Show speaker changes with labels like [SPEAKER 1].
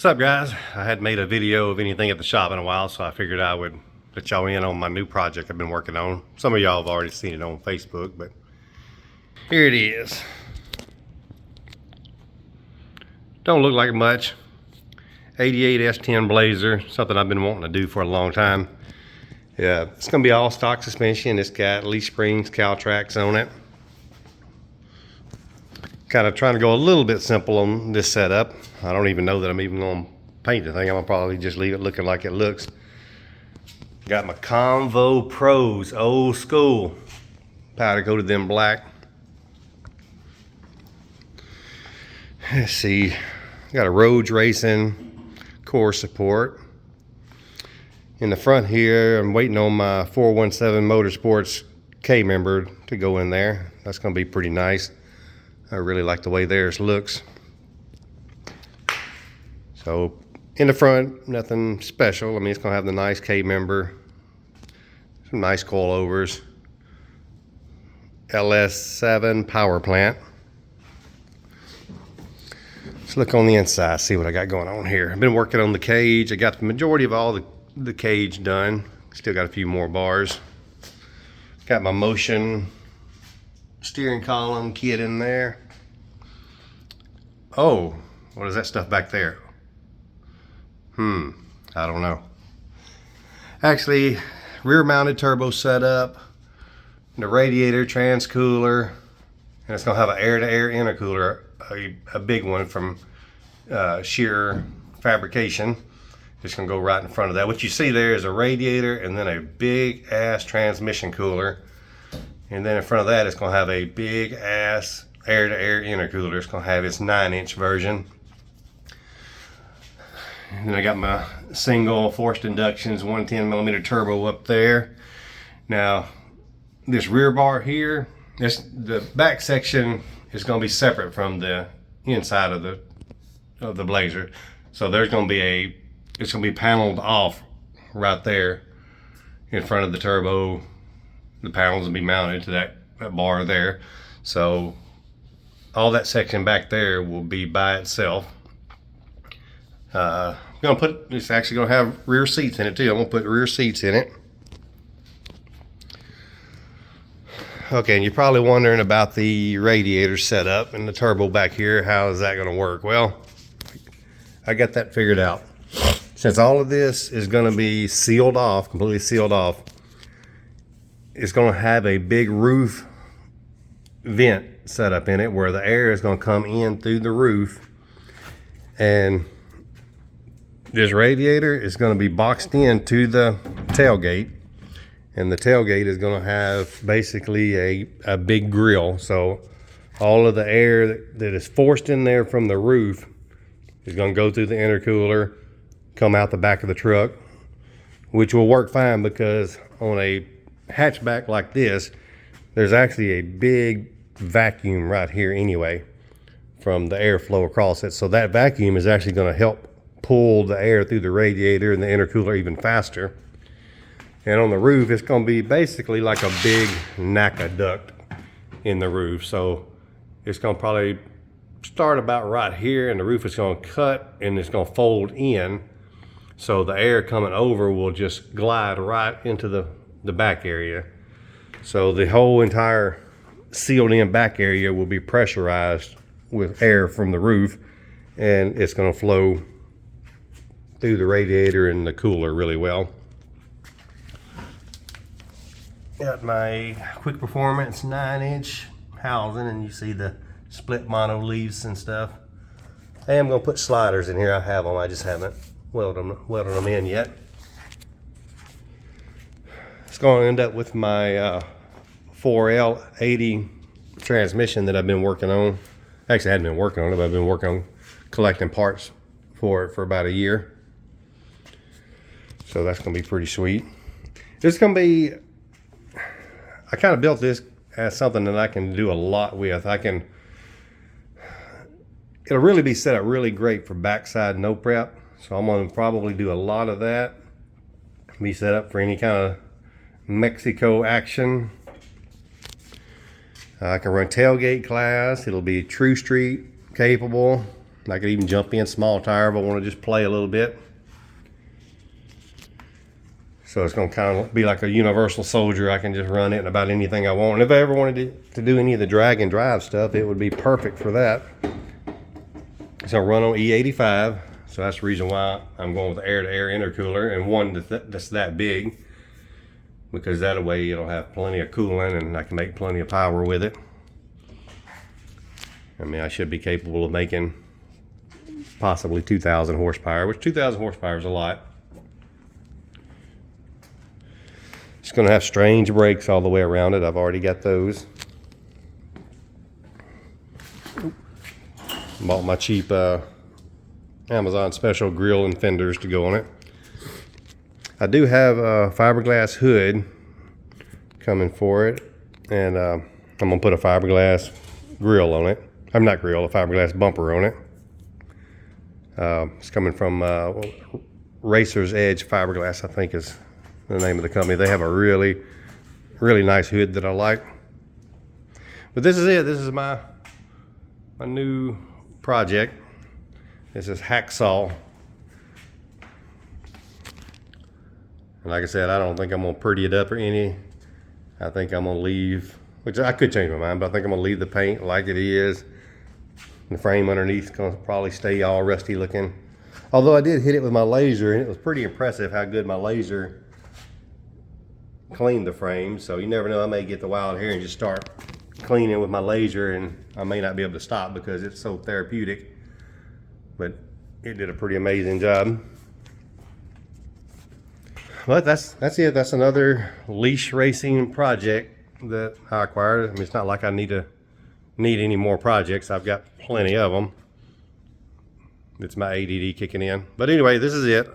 [SPEAKER 1] What's up, guys? I hadn't made a video of anything at the shop in a while, so I figured I would let y'all in on my new project I've been working on. Some of y'all have already seen it on Facebook, but here it is. Don't look like much. 88 S10 Blazer, something I've been wanting to do for a long time. Yeah, it's gonna be all stock suspension. It's got leaf springs, cow tracks on it. Kind of trying to go a little bit simple on this setup. I don't even know that I'm even gonna paint the thing. I'm gonna probably just leave it looking like it looks. Got my Convo Pros, old school. Powder coated them black. Let's see, got a Rhodes Racing core support. In the front here, I'm waiting on my 417 Motorsports K member to go in there. That's gonna be pretty nice. I really like the way theirs looks. So in the front, nothing special. I mean, it's gonna have the nice K member, some nice coilovers, LS7 power plant. Let's look on the inside, see what I got going on here. I've been working on the cage. I got the majority of all the cage done. Still got a few more bars. Got my motion steering column kit in there. Oh, what is that stuff back there? I don't know. Actually, rear mounted turbo setup, the radiator, transcooler, and it's gonna have an air-to-air intercooler, a big one from sheer fabrication. Just gonna go right in front of that. What you see there is a radiator and then a big ass transmission cooler. And then in front of that, it's gonna have a big ass air-to-air intercooler. It's gonna have its 9-inch version. And then I got my single forced inductions 110mm turbo up there. Now, this rear bar here, the back section is gonna be separate from the inside of the Blazer. So there's gonna be it's gonna be paneled off right there in front of the turbo. The panels will be mounted to that bar there. So all that section back there will be by itself. It's actually gonna have rear seats in it too. I'm gonna put rear seats in it. Okay, and you're probably wondering about the radiator setup and the turbo back here. How is that gonna work? Well, I got that figured out. Since all of this is gonna be sealed off, completely sealed off, it's gonna have a big roof vent set up in it where the air is gonna come in through the roof, and this radiator is gonna be boxed into the tailgate, and the tailgate is gonna have basically a big grill. So all of the air that is forced in there from the roof is gonna go through the intercooler, come out the back of the truck, which will work fine because on a hatchback like this, there's actually a big vacuum right here anyway from the airflow across it. So that vacuum is actually going to help pull the air through the radiator and the intercooler even faster. And on the roof, it's going to be basically like a big NACA duct in the roof. So it's going to probably start about right here, and the roof is going to cut and it's going to fold in. So the air coming over will just glide right into the back area. So the whole entire sealed in back area will be pressurized with air from the roof, and it's going to flow through the radiator and the cooler really well. Got my Quick Performance 9-inch housing, and you see the split mono leaves and stuff. I am going to put sliders in here. I have them, I just haven't welded them in yet. It's going to end up with my 4L80 transmission that I've been working on. Actually, I hadn't been working on it, but I've been working on collecting parts for it for about a year. So that's going to be pretty sweet. It's going to be, I kind of built this as something that I can do a lot with. It'll really be set up really great for backside no prep. So I'm going to probably do a lot of that. Be set up for any kind of Mexico action. I can run tailgate class. It'll be true street capable. I could even jump in small tire if I want to just play a little bit. So it's going to kind of be like a universal soldier. I can just run it in about anything I want. And if I ever wanted to do any of the drag and drive stuff, it would be perfect for that. It's going to run on E85. So that's the reason why I'm going with the air-to-air intercooler, and one that's that big, because that way it'll have plenty of cooling and I can make plenty of power with it. I mean, I should be capable of making possibly 2,000 horsepower, which 2,000 horsepower is a lot. It's going to have strange brakes all the way around it. I've already got those. Bought my cheap Amazon special grill and fenders to go on it. I do have a fiberglass hood coming for it, and I'm going to put a fiberglass grill on it. I'm not grill, a fiberglass bumper on it. It's coming from Racer's Edge Fiberglass, I think is the name of the company. They have a really nice hood that I like. But this is it. This is my new project. This is Hacksaw. And like I said, I don't think I'm going to pretty it up or any. I think I'm going to leave, which I could change my mind, but I think I'm going to leave the paint like it is. The frame underneath is going to probably stay all rusty looking. Although I did hit it with my laser, and it was pretty impressive how good my laser cleaned the frame. So you never know, I may get the wild hair and just start cleaning with my laser, and I may not be able to stop because it's so therapeutic. But it did a pretty amazing job. But that's it. That's another leash racing project that I acquired. I mean, it's not like I need any more projects. I've got plenty of them. It's my ADD kicking in. But anyway, this is it.